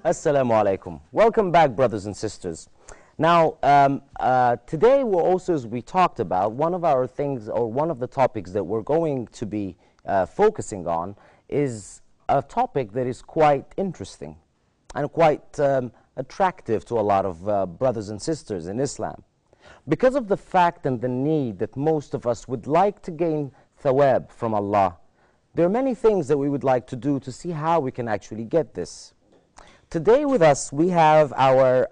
Assalamu alaikum. Welcome back, brothers and sisters. Now, today we're also, as we talked about, one of our things, or one of the topics that we're going to be focusing on is a topic that is quite interesting and quite attractive to a lot of brothers and sisters in Islam. Because of the fact and the need that most of us would like to gain thawab from Allah, there are many things that we would like to do to see how we can actually get this. Today with us we have our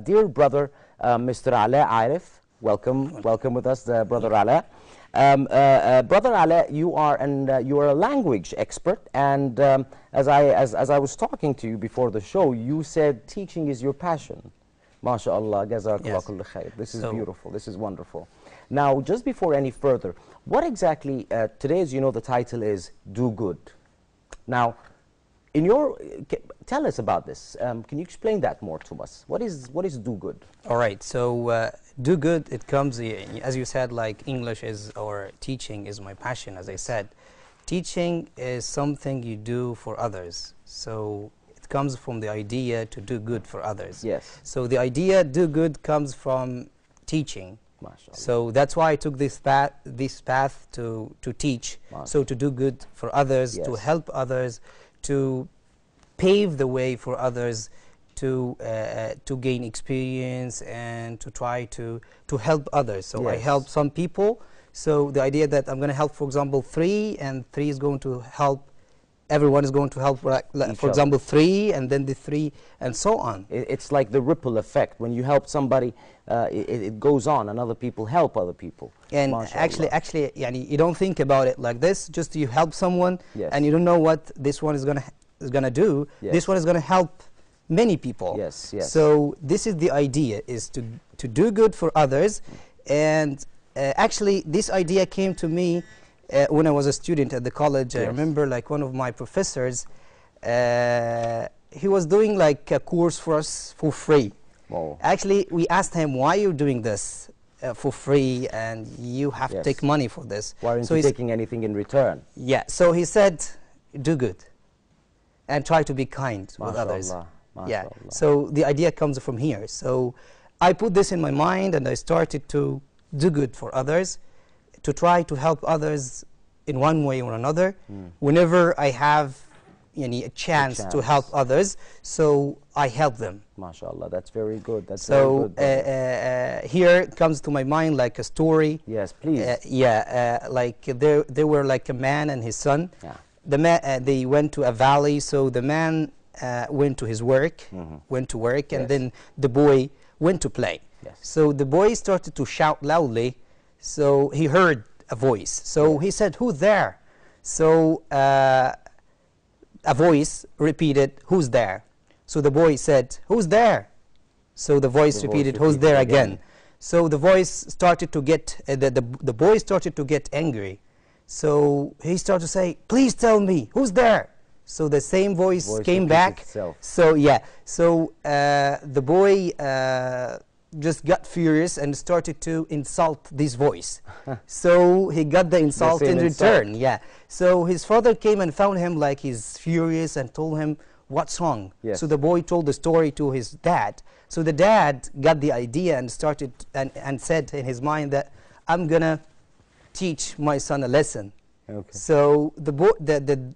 dear brother, Mr. Ala Arif. Welcome with us, Brother Ala. Brother Ala, you are a language expert, and as I was talking to you before the show, you said teaching is your passion. MashaAllah, Jazakallah kullu khair. This is beautiful, this is wonderful. Now, just before any further, what exactly, today, as you know, the title is Do Good. Now, tell us about this. Can you explain that more to us? What is do good? All right. So do good. It comes, as you said, like English is, or teaching is my passion. As I said, teaching is something you do for others. So it comes from the idea to do good for others. Yes. So the idea do good comes from teaching. MashaAllah. So that's why I took this path to teach. So to do good for others, yes, to help others, to pave the way for others, to gain experience, and to try to help others. So yes, I help some people. So the idea that I'm going to help, for example, 3, and 3 is going to help, everyone is going to help, for example, 3, and then the 3, and so on. It's like the ripple effect. When you help somebody, it goes on, and other people help other people. And actually, you don't think about it like this. Just you help someone, yes, and you don't know what this one is gonna do. Yes. This one is gonna help many people. Yes, yes. So this is the idea: is to do good for others. And actually, this idea came to me when I was a student at the college. Yes. I remember, like, one of my professors, he was doing like a course for us for free. Oh. Actually, we asked him, why are you doing this for free, and you have yes, to take money for this? Why aren't so you taking anything in return? Yeah, so he said, do good and try to be kind with others. Yeah, so the idea comes from here. So I put this in my mind, and I started to do good for others, to try to help others in one way or another. Whenever I have a chance to help others, so I help them. MashaAllah, that's very good. That's so very good, here comes to my mind like a story. Yes, please. Like there were like a man and his son. Yeah. The man, they went to a valley. So the man went to his work, went to work, and yes, then the boy went to play. Yes. So the boy started to shout loudly. So he heard a voice. So yes, he said, "Who's there?" So a voice repeated, "Who's there?" So the boy said, "Who's there?" So the voice repeated, "Who's there?" again. So the voice started to get, the boy started to get angry. So he started to say, "Please tell me, who's there?" So the same voice came back. Itself. So yeah, so the boy just got furious and started to insult this voice. So he got the insult in return. Yeah. So his father came and found him like he's furious and told him, "What's wrong?" Yes. So the boy told the story to his dad. So the dad got the idea and started and said in his mind that I'm gonna teach my son a lesson. Okay. So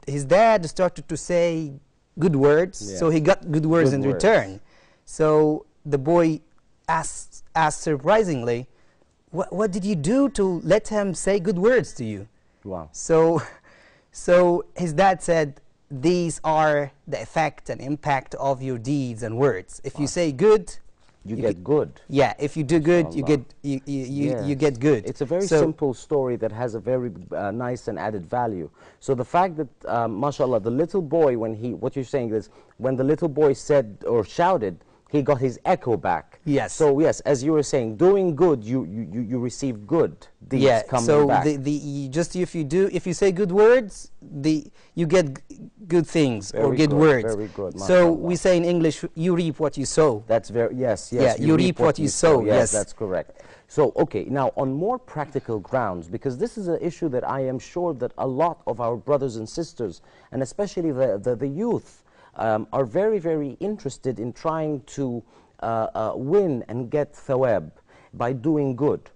his dad started to say good words. Yeah. So he got good words in return. So the boy asked surprisingly, what did you do to let him say good words to you? Wow. So his dad said, these are the effect and impact of your deeds and words. If you say good, you get good. Yeah, if you do good, you get you get good. It's a very simple story that has a very nice and added value. So the fact that, mashallah, the little boy, what you're saying is, when the little boy said or shouted, he got his echo back. Yes. So yes, as you were saying, doing good, you receive good deeds coming back. So if you say good words, you get good things or good words. Very good. So we say in English, you reap what you sow. That's yes. Yeah, you reap what you sow. Yes, that's correct. So okay, now on more practical grounds, because this is an issue that I am sure that a lot of our brothers and sisters, and especially the youth, are very, very interested in trying to win and get thawab by doing good.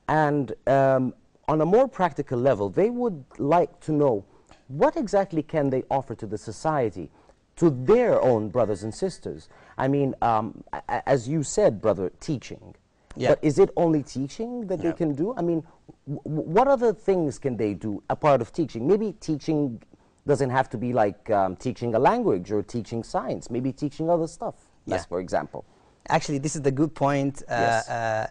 And on a more practical level, they would like to know what exactly can they offer to the society, to their own brothers and sisters. I mean, as you said, brother, teaching. Yeah. But is it only teaching that they can do? I mean, what other things can they do apart of teaching? Maybe teaching doesn't have to be like teaching a language or teaching science. Maybe teaching other stuff, for example. Actually, this is the good point. Yes.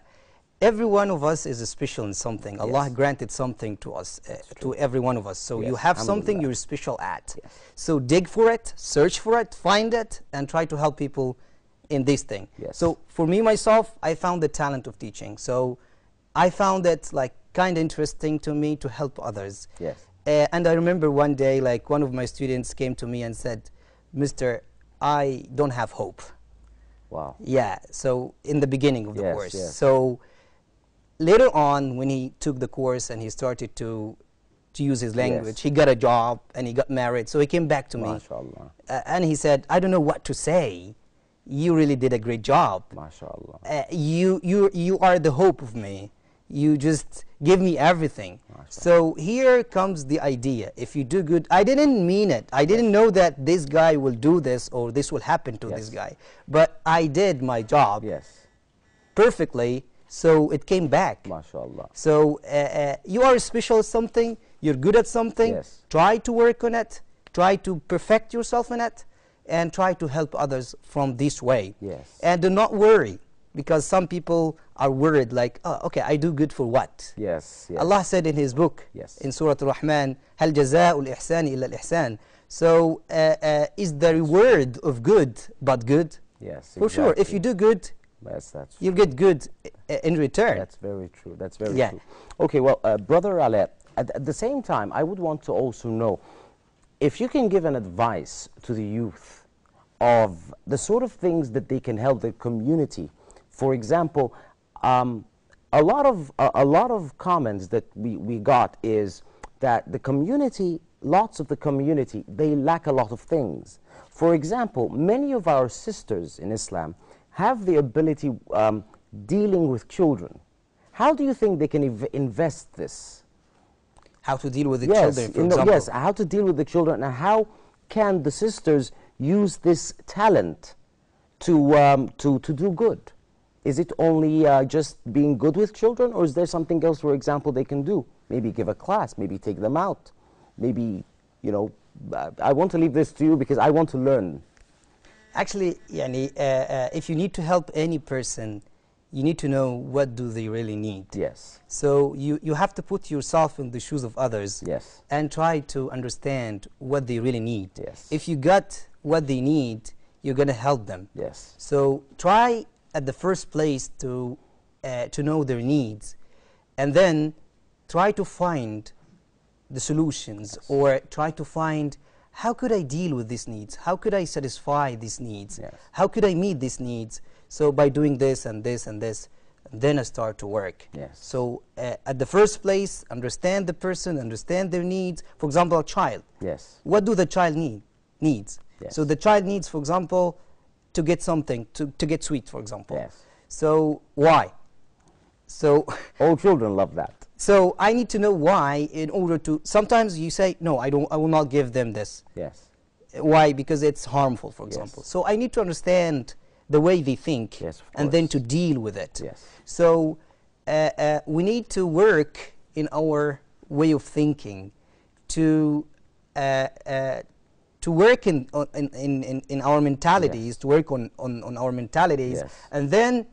Every one of us is special in something. Allah granted something to us, to every one of us. So you have something you're special at. Yes. So dig for it, search for it, find it, and try to help people in this thing. Yes. So for me, myself, I found the talent of teaching. So I found it like kind of interesting to me to help others. Yes. And I remember one day, like one of my students came to me and said, "Mister, I don't have hope." Wow. Yeah, so in the beginning of the course. Yes. So later on, when he took the course and he started to use his language, he got a job and he got married. So he came back to me MashaAllah. and he said, "I don't know what to say. You really did a great job. MashaAllah. You are the hope of me. You just give me everything." So here comes the idea. If you do good, I didn't mean it. I didn't know that this guy will do this or this will happen to this guy. But I did my job perfectly, so it came back. MashaAllah. So you are special at something, you're good at something, try to work on it, try to perfect yourself in it, and try to help others from this way. And do not worry, because some people are worried like, "Oh, okay, I do good for what?" Allah said in His book, in Surah Al-Rahman, "Hal jaza'ul ihsani illa al-ihsan." So is the reward of good but good? For sure. If you do good, you get good in return. That's very true. That's very true. Okay, well, Brother Ale, at the same time, I would want to also know if you can give an advice to the youth of the sort of things that they can help the community. For example, a lot of comments that we got is that the community, lots of the community, they lack a lot of things. For example, many of our sisters in Islam have the ability dealing with children. How do you think they can invest this? How to deal with the children, for example? Yes, how to deal with the children, and how can the sisters use this talent to do good? Is it only just being good with children, or is there something else, for example, they can do? Maybe give a class, maybe take them out, maybe, you know, I want to leave this to you because I want to learn. Actually, yani, if you need to help any person, you need to know what do they really need. So you have to put yourself in the shoes of others and try to understand what they really need. If you got what they need, you're going to help them. So try at the first place to know their needs, and then try to find the solutions, or try to find how could I deal with these needs, how could I satisfy these needs, how could I meet these needs. So by doing this and this and this, then I start to work. So at the first place, understand the person, understand their needs. For example, a child, what do the child needs? So the child needs, for example, to get something, to get sweet, for example. So why? So all children love that. So I need to know why, in order to, sometimes you say, no, I will not give them this. Why? Because it's harmful, for example. So I need to understand the way they think, and then to deal with it. So we need to work in our way of thinking, to work in our mentalities, to work on our mentalities, and then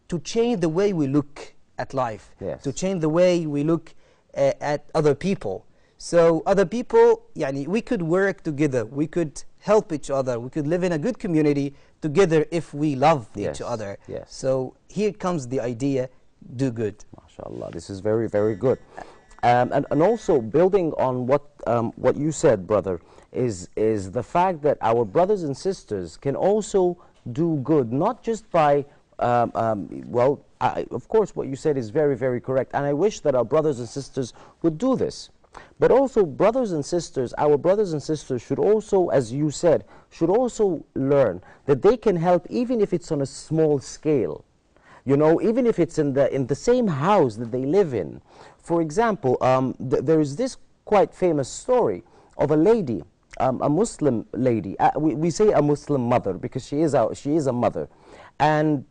to change the way we look at life, to change the way we look at other people. So other people, yani, we could work together, we could help each other, we could live in a good community together if we love each other. So here comes the idea, do good. MashaAllah, this is very, very good. And also building on what you said, brother, is the fact that our brothers and sisters can also do good, not just by, of course what you said is very, very correct, and I wish that our brothers and sisters would do this. But also, brothers and sisters, our brothers and sisters should also, as you said, should also learn that they can help even if it's on a small scale. You know, even if it's in the same house that they live in. For example, there is this quite famous story of a lady, a Muslim lady. We say a Muslim mother because she is a mother, and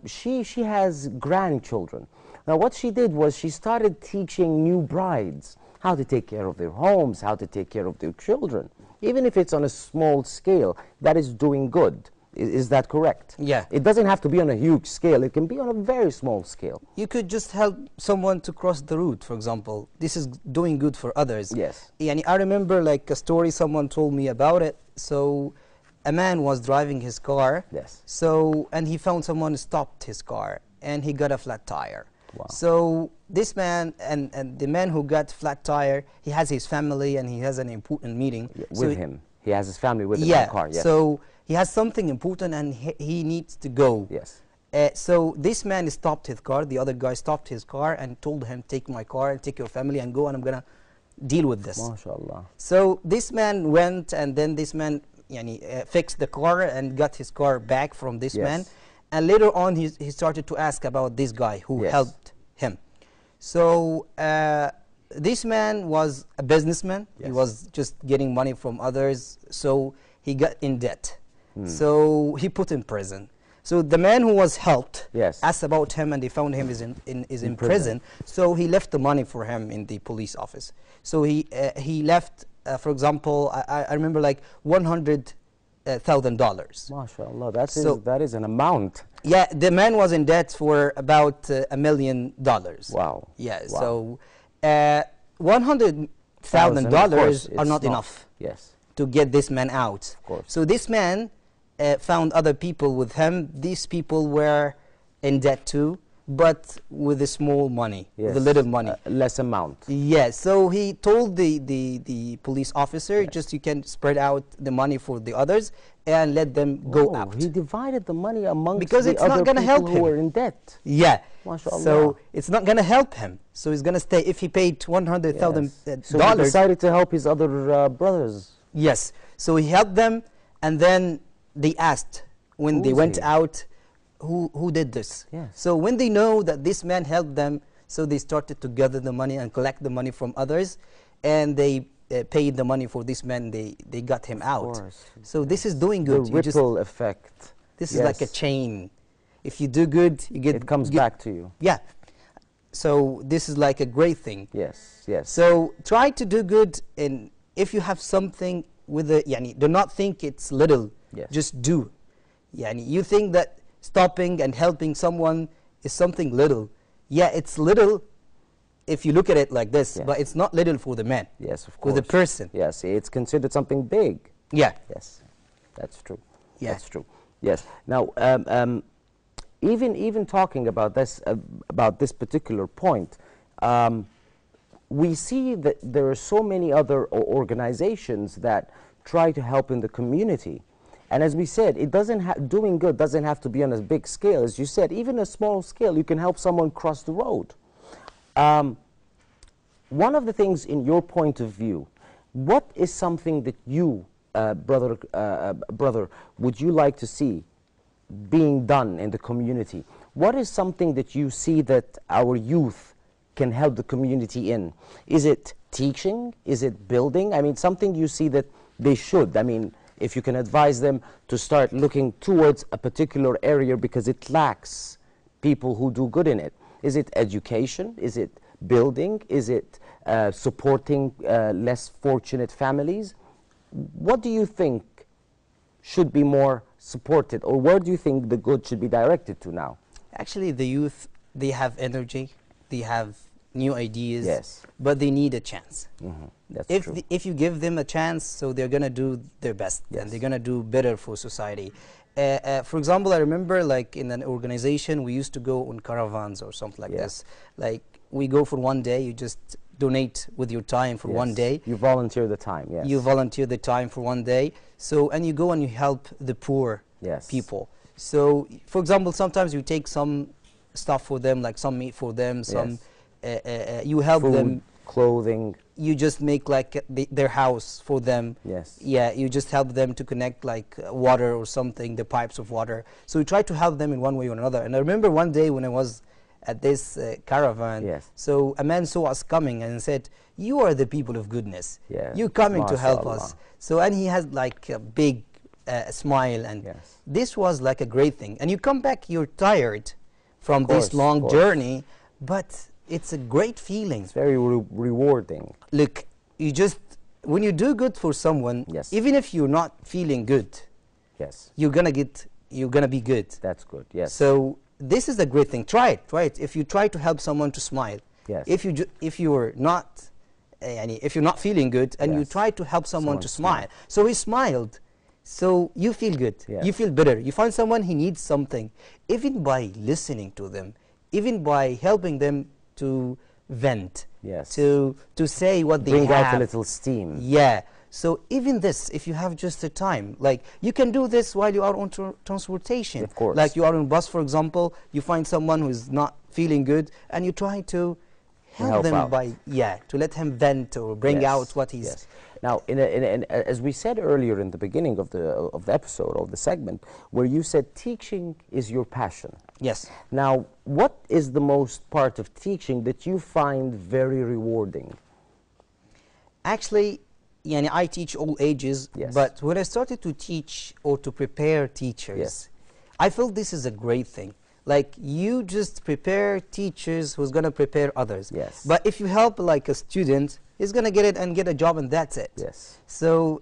she has grandchildren. Now, what she did was she started teaching new brides how to take care of their homes, how to take care of their children. Even if it's on a small scale, that is doing good. Is that correct? Yeah. It doesn't have to be on a huge scale. It can be on a very small scale. You could just help someone to cross the road, for example. This is doing good for others. Yes. And I remember like a story someone told me about it. So a man was driving his car. Yes. So, and he found someone stopped his car and he got a flat tire. Wow. So this man and the man who got flat tire, he has his family and he has an important meeting. Yeah, so with him. He has his family with him yeah, in the car. Yes. So he has something important and he needs to go. Yes. So this man stopped his car, the other guy stopped his car and told him, take my car and take your family and go, and I'm going to deal with this. MashaAllah. So this man went, and then this man fixed the car and got his car back from this Yes. man. And later on, he started to ask about this guy who Yes. helped him. So this man was a businessman. Yes. He was just getting money from others. So he got in debt. So he put in prison. So the man who was helped Yes. asked about him, and they found him is in prison. So he left the money for him in the police office. So he left, for example, I remember like $100,000. MashaAllah, that is an amount. Yeah, the man was in debt for about $1 million. Wow. Yeah, Wow. so $100,000 are not enough Yes. to get this man out. Of course. So this man found other people with him. These people were in debt too, but with a small money, with a Yes. little money. Less amount. Yeah, so he told the police officer, just you can spread out the money for the others and let them go out. He divided the money amongst Because the it's not other gonna people help who him. were in debt. Yeah. MashaAllah. So it's not going to help him. So he's going to stay. If he paid $100,000, So he decided to help his other brothers. yes. So he helped them, and then they asked when Who they is went he? out, who did this? Yes. So when they know that this man helped them, so they started to gather the money and collect the money from others, and they paid the money for this man. They got him out. course. So this is doing The good. You just- ripple effect. this is like a Yes. chain. If you do good, you get It comes get- back to you. Yeah. So this is like a great thing. Yes, yes. So try to do good, and if you have something with the, do not think it's little. Yes. Just do. You think that stopping and helping someone is something little. Yeah, it's little if you look at it like this, Yes. but it's not little for the man. Yes, of For course. the person. Yes, it's considered something big. Yeah. Yes, that's true. Yeah. That's true. Yes. Now, even talking about this particular point, we see that there are so many other organizations that try to help in the community. And as we said, it doesn't doing good doesn't have to be on a big scale. As you said, even a small scale, you can help someone cross the road. One of the things in your point of view, what is something that you, brother, would you like to see being done in the community? What is something that you see that our youth can help the community in? Is it teaching? Is it building? I mean, something you see that they should. I mean, if you can advise them to start looking towards a particular area because it lacks people who do good in it. Is it education? Is it building? Is it supporting less fortunate families? What do you think should be more supported, or where do you think the good should be directed to now? Actually, the youth, they have energy, they have new ideas, Yes. but they need a chance. That's If true. if you give them a chance, so they're gonna do their best, Yes. and they're gonna do better for society. For example, I remember like in an organization we used to go on caravans or something like Yeah. this. Like we go for one day, you just donate with your time for one Yes. day. You volunteer the time, yes. You volunteer the time for one day. So and you go and you help the poor Yes. people. So for example, sometimes you take some stuff for them, like some meat for them, some you help Food. them. clothing. You just make like their house for them. Yes. Yeah, you just help them to connect like water or something, the pipes of water. So we try to help them in one way or another. And I remember one day when I was at this caravan, yes. so a man saw us coming and said, "You are the people of goodness. Yeah. You coming to help MashaAllah. us." So, and he had like a big smile, and yes. this was like a great thing. And you come back, you're tired from course, this long journey, but it's a great feeling. It's very rewarding. Look, you just, when you do good for someone, yes. even if you're not feeling good, yes, you're gonna be good. That's good. Yes. So this is a great thing. Try it. Try it. If you try to help someone to smile, yes. If you're not, if you're not feeling good, and yes. you try to help someone to smile, so he smiled. So you feel good. Yes. You feel better. You find someone he needs something, even by listening to them, even by helping them to vent, yes. to say what they bring have. out a little steam. Yeah. So even this, if you have just the time, like you can do this while you are on transportation. Of course. Like you are on bus, for example, you find someone who is not feeling good, and you try to help them out. by, to let him vent or bring yes. out what he's. Yes. Now, as we said earlier in the beginning of the episode, of the segment, where you said teaching is your passion. Yes. Now, what is the most part of teaching that you find very rewarding? Actually, I teach all ages, yes. but when I started to teach or to prepare teachers, yes. I felt this is a great thing. Like, you just prepare teachers who's going to prepare others. Yes. But if you help like a student, he's going to get it and get a job, and that's it. Yes. So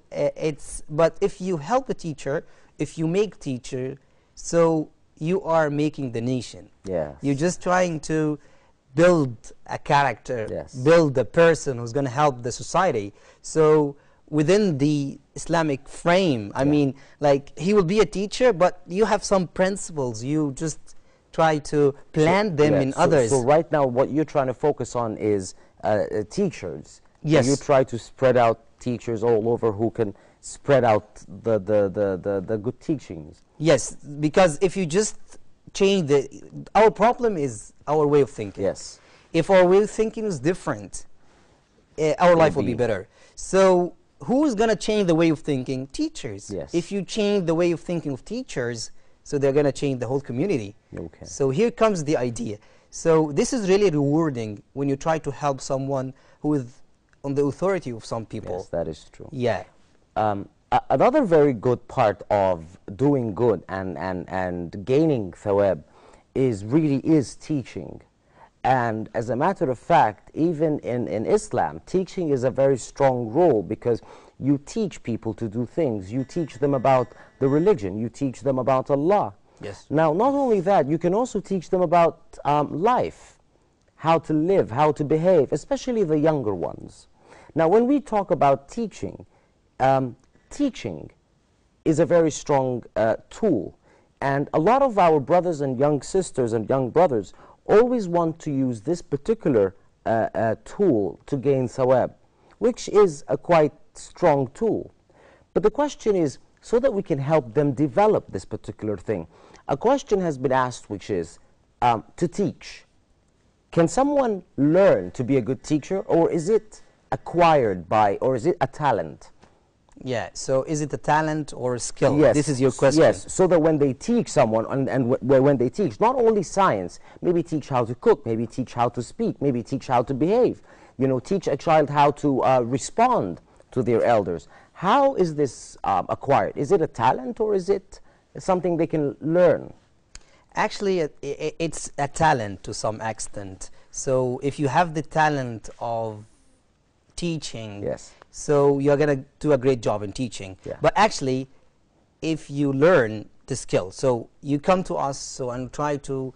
but if you help a teacher, if you make teacher, so you are making the nation. Yes. You're just trying to build a character, yes. build a person who's going to help the society. So within the Islamic frame, I mean, like, he will be a teacher, but you have some principles. You just try to plant them in others. So right now what you're trying to focus on is teachers. Yes. So you try to spread out teachers all over who can spread out the good teachings. Yes, because if you just change our problem is our way of thinking. Yes. If our way of thinking is different, our life will be better. So who's going to change the way of thinking? Teachers. Yes. If you change the way of thinking of teachers, so they're going to change the whole community. Okay. So here comes the idea. So this is really rewarding when you try to help someone who is on the authority of some people. Yes, that is true. Yeah. Another very good part of doing good and gaining thawab is teaching. And as a matter of fact, even in Islam, teaching is a very strong role, because you teach people to do things. You teach them about the religion. You teach them about Allah. Yes. Now, not only that, you can also teach them about life, how to live, how to behave, especially the younger ones. Now, when we talk about teaching, teaching is a very strong tool. And a lot of our brothers and young sisters and young brothers always want to use this particular tool to gain thawab, which is a quite strong tool. But the question is, so that we can help them develop this particular thing, a question has been asked, which is to teach. Can someone learn to be a good teacher, or is it acquired by, or is it a talent? Yeah, so is it a talent or a skill? Yes. This is your question. Yes, so that when they teach someone, and when they teach, not only science, maybe teach how to cook, maybe teach how to speak, maybe teach how to behave, teach a child how to respond to their elders. How is this acquired? Is it a talent, or is it something they can learn? Actually, it's a talent to some extent. So if you have the talent of teaching, yes, so you're going to do a great job in teaching. Yeah. But actually, if you learn the skill, so you come to us and try to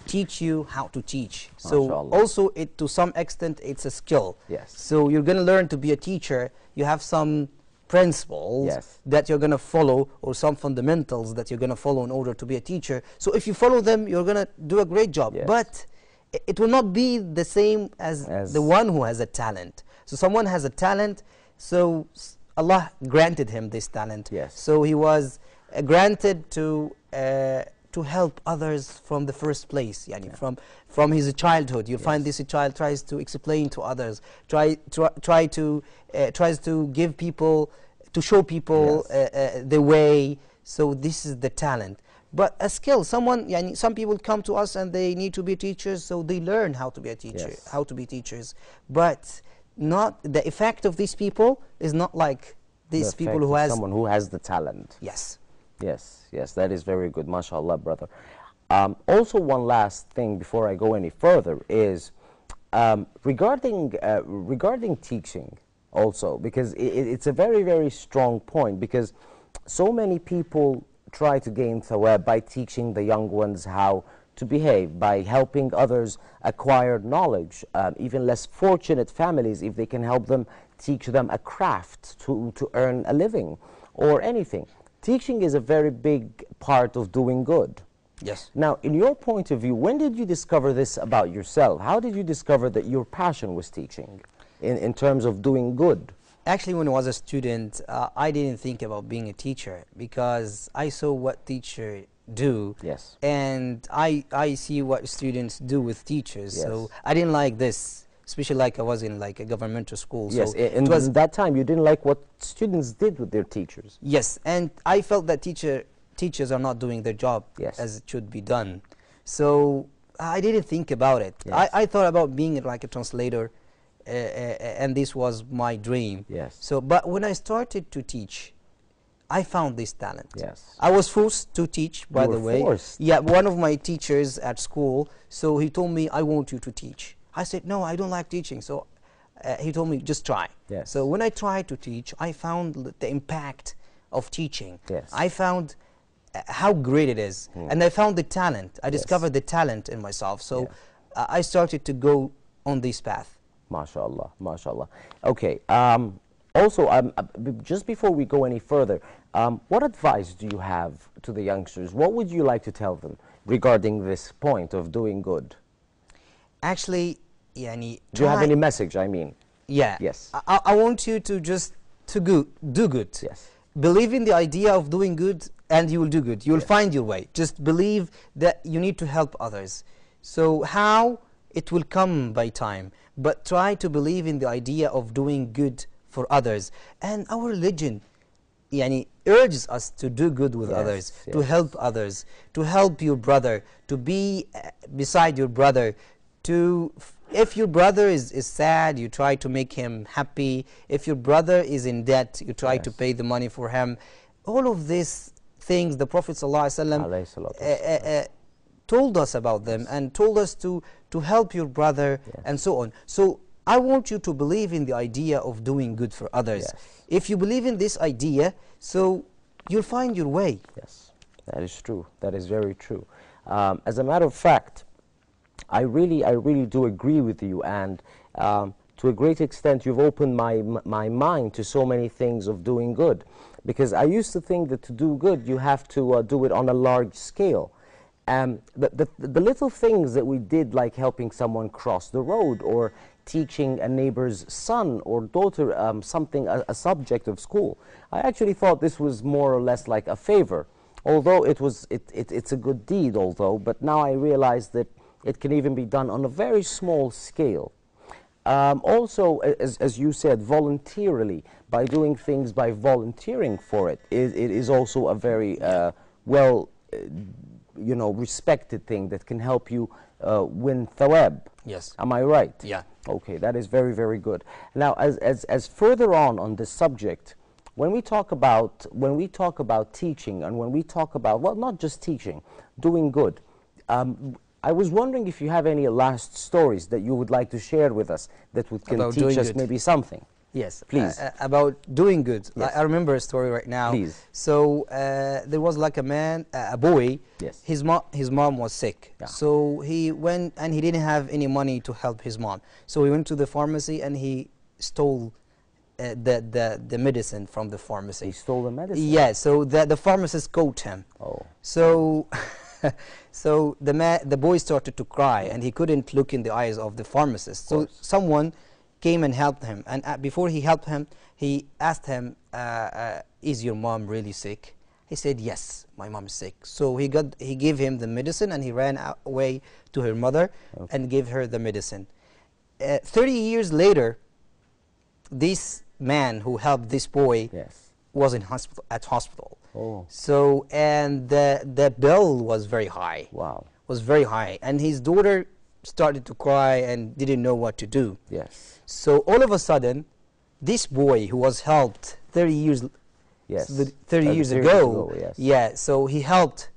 teach you how to teach. So MashaAllah. also, to some extent, it's a skill. Yes. So you're going to learn to be a teacher. You have some principles Yes. that you're going to follow, or some fundamentals that you're going to follow in order to be a teacher. So if you follow them, you're going to do a great job. Yes. But it will not be the same as the one who has a talent. So someone has a talent, so Allah granted him this talent. Yes. So he was granted to to help others from the first place, yani from his childhood. You'll find this child tries to explain to others, tries to give people, to show people the way. So this is the talent. But a skill, yani some people come to us and they need to be teachers, so they learn how to be a teacher, how to be teachers. But not the effect of these people is not like these people who has someone who has the talent. Yes. Yes, yes, that is very good, mashallah, brother. Also, one last thing before I go any further is regarding teaching also, because it's a very, very strong point, because so many people try to gain thawab by teaching the young ones how to behave, by helping others acquire knowledge, even less fortunate families, if they can help them, teach them a craft to earn a living or anything. Teaching is a very big part of doing good. Yes. Now, in your point of view, when did you discover this about yourself? How did you discover that your passion was teaching in terms of doing good? Actually, when I was a student, I didn't think about being a teacher because I saw what teachers do. Yes. And I see what students do with teachers. Yes. So I didn't like this, especially like I was in like a governmental school. Yes, so and at that time you didn't like what students did with their teachers. Yes, and I felt that teachers are not doing their job as it should be done. So I didn't think about it. Yes. I thought about being like a translator, and this was my dream. Yes. So, but when I started to teach, I found this talent. Yes. I was forced to teach, by the way. Forced. Yeah, one of my teachers at school, so he told me, I want you to teach. I said, no, I don't like teaching. So he told me, just try. Yes. So when I tried to teach, I found the impact of teaching. Yes. I found how great it is. And I found the talent. I discovered the talent in myself. So I started to go on this path. MashaAllah, MashaAllah. Okay, also, just before we go any further, what advice do you have to the youngsters? What would you like to tell them regarding this point of doing good? Actually, yani, do you have any message, I mean? Yeah. Yes. I want you to just do good. Yes. Believe in the idea of doing good and you will do good. You will find your way. Just believe that you need to help others. So how? It will come by time. But try to believe in the idea of doing good for others. And our religion yani, urges us to do good with others, to help others, to help your brother, to be beside your brother, if your brother is sad, you try to make him happy. If your brother is in debt, you try to pay the money for him. All of these things, the Prophet ﷺ told us about them and told us to help your brother and so on. So I want you to believe in the idea of doing good for others. If you believe in this idea, so you'll find your way. Yes, that is true. That is very true. As a matter of fact, I really do agree with you, and to a great extent you've opened my mind to so many things of doing good, because I used to think that to do good you have to do it on a large scale. The little things that we did, like helping someone cross the road or teaching a neighbor's son or daughter something, a subject of school, I actually thought this was more or less like a favor, although it's a good deed, but now I realize that it can even be done on a very small scale. Also, as you said, voluntarily, by doing things by volunteering for it is also a very respected thing that can help you win thawab. Yes. Am I right? Yeah. Okay, that is very, very good. Now, as further on this subject, when we talk about teaching, and when we talk about, well, not just teaching, doing good, I was wondering if you have any last stories that you would like to share with us that can teach us maybe something. Yes, please. About doing good. Yes. I remember a story right now. Please. So there was like a boy. Yes. His mom was sick. Yeah. So he went and he didn't have any money to help his mom. So he went to the pharmacy and he stole the medicine from the pharmacy. He stole the medicine? Yeah. So the pharmacist caught him. Oh. So. So the boy started to cry and he couldn't look in the eyes of the pharmacist. So someone came and helped him, and before he helped him, he asked him, is your mom really sick? He said, yes, my mom is sick. So he gave him the medicine, and he ran away to her mother and gave her the medicine. 30 years later, this man who helped this boy was in hospital. Oh. So, and the bill was very high. Wow. Was very high. And his daughter started to cry and didn't know what to do. Yes. So all of a sudden, this boy who was helped 30 years 30 years ago, so he helped.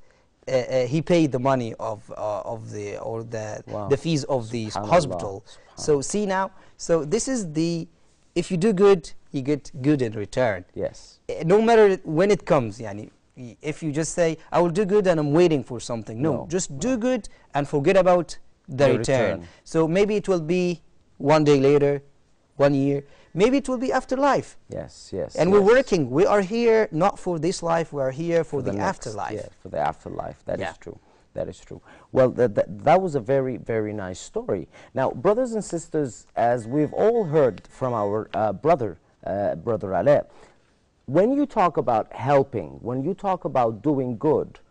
He paid the money of the fees of the hospital. So see now, so this is the, if you do good, you get good in return. Yes. No matter when it comes, yani, if you just say, I will do good and I'm waiting for something. No, just do good and forget about the return. So maybe it will be one day later, 1 year. Maybe it will be afterlife. Yes, yes. And we're working. We are here not for this life. We are here for the afterlife. Yeah, for the afterlife. That is true. That is true. Well, that was a very, very nice story. Now, brothers and sisters, as we've all heard from our brother Ale, when you talk about helping, when you talk about doing good,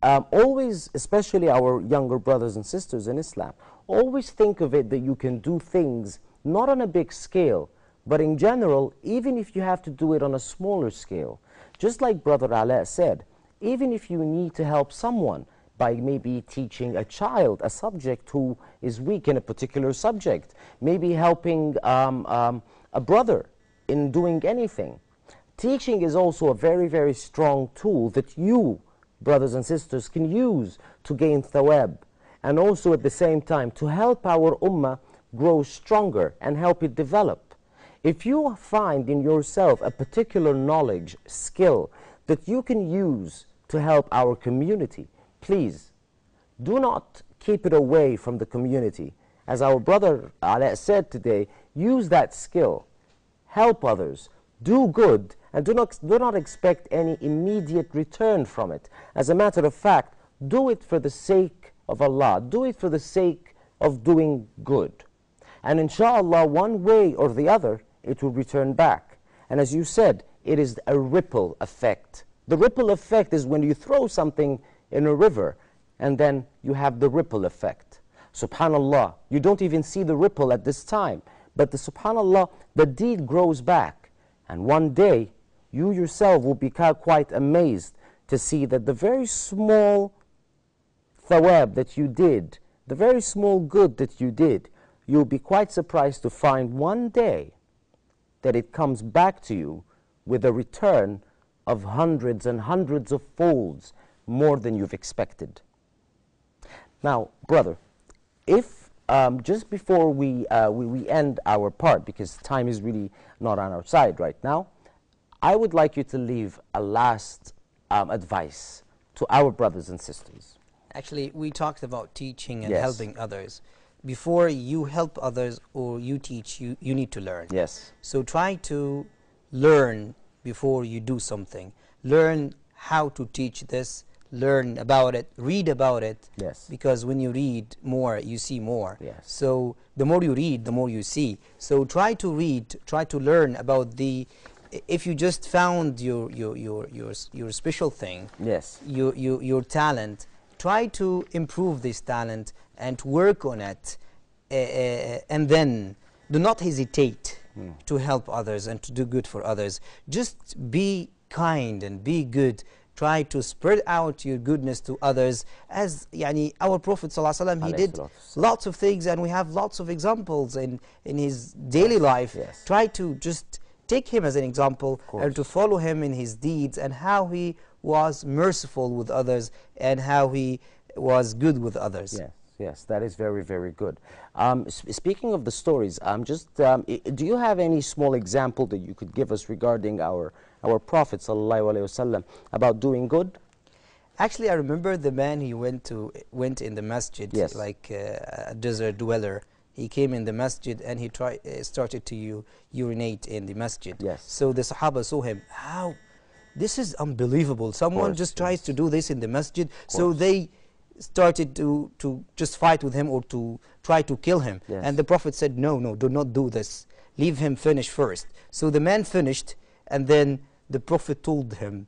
always, especially our younger brothers and sisters in Islam, always think of it that you can do things not on a big scale, but in general, even if you have to do it on a smaller scale. Just like Brother Ala said, even if you need to help someone by maybe teaching a child a subject who is weak in a particular subject, maybe helping a brother in doing anything. Teaching is also a very, very strong tool that you, brothers and sisters, can use to gain thawab, and also at the same time to help our ummah grow stronger and help it develop. If you find in yourself a particular knowledge, skill that you can use to help our community, please do not keep it away from the community. As our brother Ala said today, use that skill, help others, do good, and do not expect any immediate return from it. As a matter of fact, do it for the sake of Allah, do it for the sake of doing good. And inshallah, one way or the other, it will return back. And as you said, it is a ripple effect. The ripple effect is when you throw something in a river, and then you have the ripple effect. Subhanallah, you don't even see the ripple at this time, but subhanallah, the deed grows back. And one day, you yourself will become quite amazed to see that the very small thawab that you did, the very small good that you did, you'll be quite surprised to find one day that it comes back to you with a return of hundreds and hundreds of folds more than you've expected. Now, brother, if just before we end our part, because time is really not on our side right now, I would like you to leave a last advice to our brothers and sisters. Actually, we talked about teaching and helping others. Before you help others or you teach, you need to learn. Yes. So try to learn before you do something. Learn how to teach this, learn about it, read about it. Yes. Because when you read more, you see more. Yes. So the more you read, the more you see. So try to read, try to learn about the, if you just found your special thing, your talent, try to improve this talent and work on it, and then do not hesitate to help others and to do good for others. Just be kind and be good. Try to spread out your goodness to others. As our Prophet ﷺ, he did lots of things, and we have lots of examples in his daily life. Try to just take him as an example and to follow him in his deeds and how he was merciful with others and how he was good with others. Yes, that is very, very good. Speaking of the stories, do you have any small example that you could give us regarding our Prophet ﷺ about doing good? Actually, I remember the man he went in the masjid, like a desert dweller. He came in the masjid and he started to urinate in the masjid. So the Sahaba saw him. How? This is unbelievable. Someone just tries to do this in the masjid. So they started to just fight with him or to try to kill him. And the Prophet said, no, do not do this. Leave him finish first. So the man finished, and then the Prophet told him,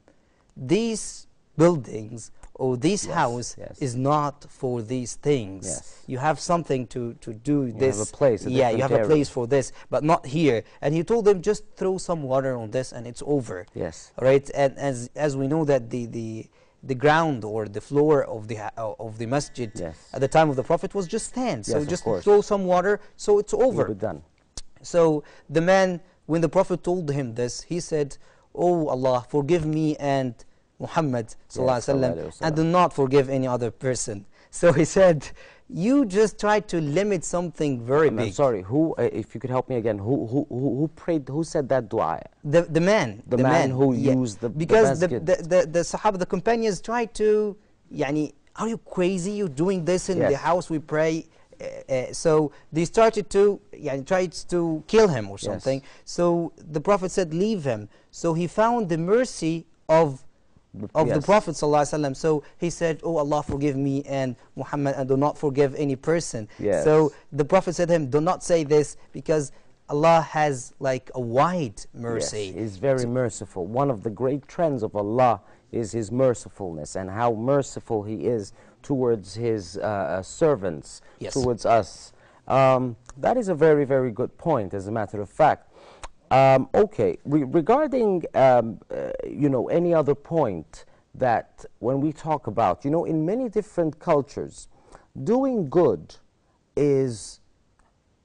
these buildings or this house is not for these things. You have something to do this. You have a place, you have a place for this, but not here. And he told them, just throw some water on this and it's over. Yes. Right? And as we know that the ground or the floor of the masjid at the time of the Prophet was just sand. So just throw some water, so it's over. It'll be done. So the man, when the Prophet told him this, he said, "Oh Allah, forgive me and Muhammad ﷺ, and do not forgive any other person." So he said, you just try to limit something very big. I'm sorry, who, if you could help me again, who prayed, who said that dua? The man. The man who used the because the Sahaba, the companions tried to, are you crazy? You're doing this in the house we pray? So they started to tried to kill him or something. So the Prophet said, leave him. So he found the mercy of the Prophet ﷺ. So he said, "Oh Allah, forgive me and Muhammad, and do not forgive any person." So the Prophet said to him, "Do not say this, because Allah has like a wide mercy." He's very merciful. One of the great trends of Allah is His mercifulness, and how merciful He is towards His servants, towards us. That is a very, very good point, as a matter of fact. Okay, regarding any other point that when we talk about, in many different cultures, doing good is,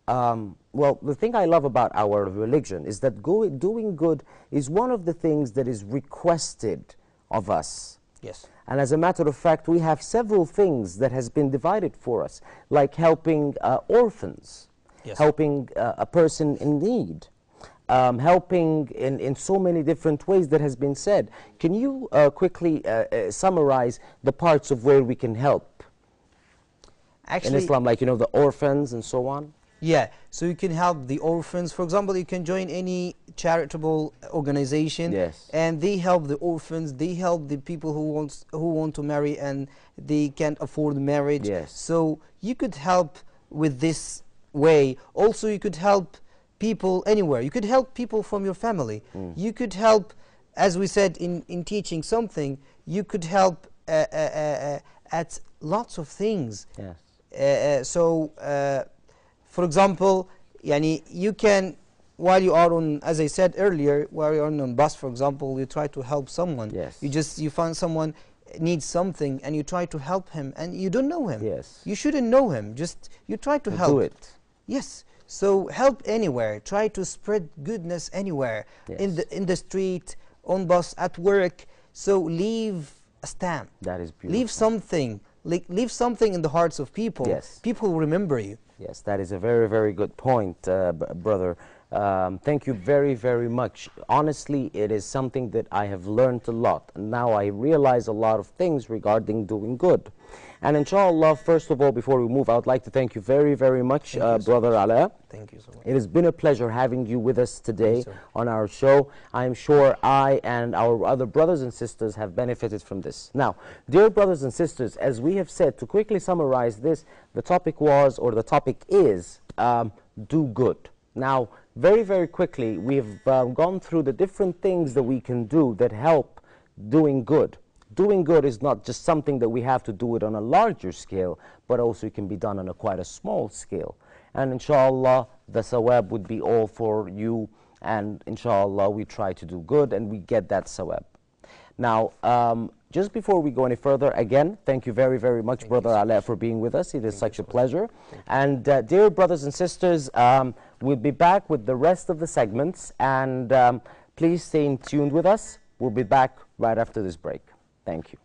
well, the thing I love about our religion is that doing good is one of the things that is requested of us. Yes. And as a matter of fact, we have several things that has been divided for us, like helping orphans, helping a person in need. Helping in so many different ways that has been said. Can you quickly summarize the parts of where we can help? Actually, in Islam, like, the orphans and so on? Yeah, so you can help the orphans. For example, you can join any charitable organization, and they help the orphans, they help the people who want to marry and they can't afford marriage. So you could help with this way. Also, you could help people anywhere. You could help people from your family. You could help, as we said in teaching something, you could help at lots of things. For example, you can, while you are on, as I said earlier, while you're on a bus, for example, you try to help someone. You find someone needs something and you try to help him, and you don't know him. You shouldn't know him. Just you try to help. Do it. So help anywhere. Try to spread goodness anywhere. In the street, on bus, at work. So leave a stamp. That is beautiful. Leave something. Leave something in the hearts of people. People will remember you. Yes, that is a very, very good point, brother. Thank you very, very much. Honestly, it is something that I have learned a lot. And now I realize a lot of things regarding doing good. And inshallah, first of all, before we move, I would like to thank you very, very much, Brother Ala. Thank you so much. It has been a pleasure having you with us today on our show. I am sure I and our other brothers and sisters have benefited from this. Now, dear brothers and sisters, as we have said, to quickly summarize this, the topic was, or the topic is, do good. Now, very, very quickly, we've gone through the different things that we can do that help doing good. Doing good is not just something that we have to do it on a larger scale, but also it can be done on quite a small scale. And inshallah, the sawab would be all for you, and inshallah, we try to do good and we get that sawab. Now, just before we go any further, again, thank you very, very much, Brother Ala, for being with us. It is such a pleasure. And dear brothers and sisters, we'll be back with the rest of the segments, and please stay tuned with us. We'll be back right after this break. Thank you.